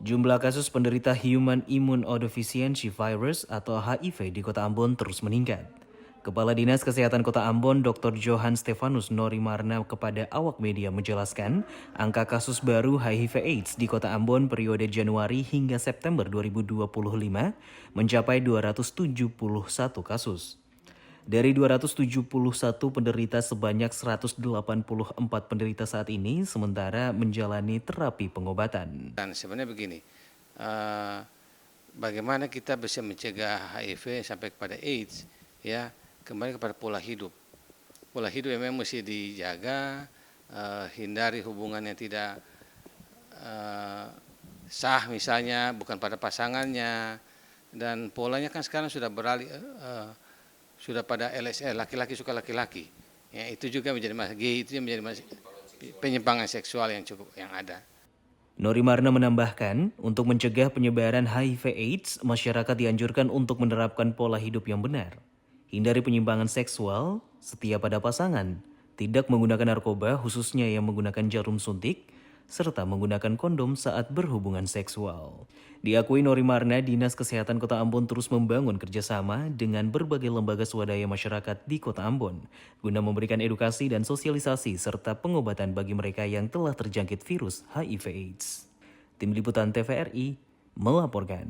Jumlah kasus penderita Human Immunodeficiency Virus atau HIV di Kota Ambon terus meningkat. Kepala Dinas Kesehatan Kota Ambon, Dr. Johan Stefanus Norimarna kepada awak media menjelaskan, angka kasus baru HIV/AIDS di Kota Ambon periode Januari hingga September 2025 mencapai 271 kasus. Dari 271 penderita, sebanyak 184 penderita saat ini sementara menjalani terapi pengobatan. Dan sebenarnya begini, bagaimana kita bisa mencegah HIV sampai kepada AIDS, ya kembali kepada pola hidup. Pola hidup yang memang mesti dijaga, hindari hubungan yang tidak sah misalnya, bukan pada pasangannya, dan polanya kan sekarang sudah beralih, sudah pada LSR, laki-laki suka laki-laki. Ya, itu juga menjadi masalah, itu menjadi penyimpangan seksual yang ada. Norimarna menambahkan, untuk mencegah penyebaran HIV/AIDS, masyarakat dianjurkan untuk menerapkan pola hidup yang benar. Hindari penyimpangan seksual, setia pada pasangan, tidak menggunakan narkoba khususnya yang menggunakan jarum suntik, serta menggunakan kondom saat berhubungan seksual. Diakui Norimarna, Dinas Kesehatan Kota Ambon terus membangun kerjasama dengan berbagai lembaga swadaya masyarakat di Kota Ambon guna memberikan edukasi dan sosialisasi serta pengobatan bagi mereka yang telah terjangkit virus HIV/AIDS. Tim Liputan TVRI melaporkan.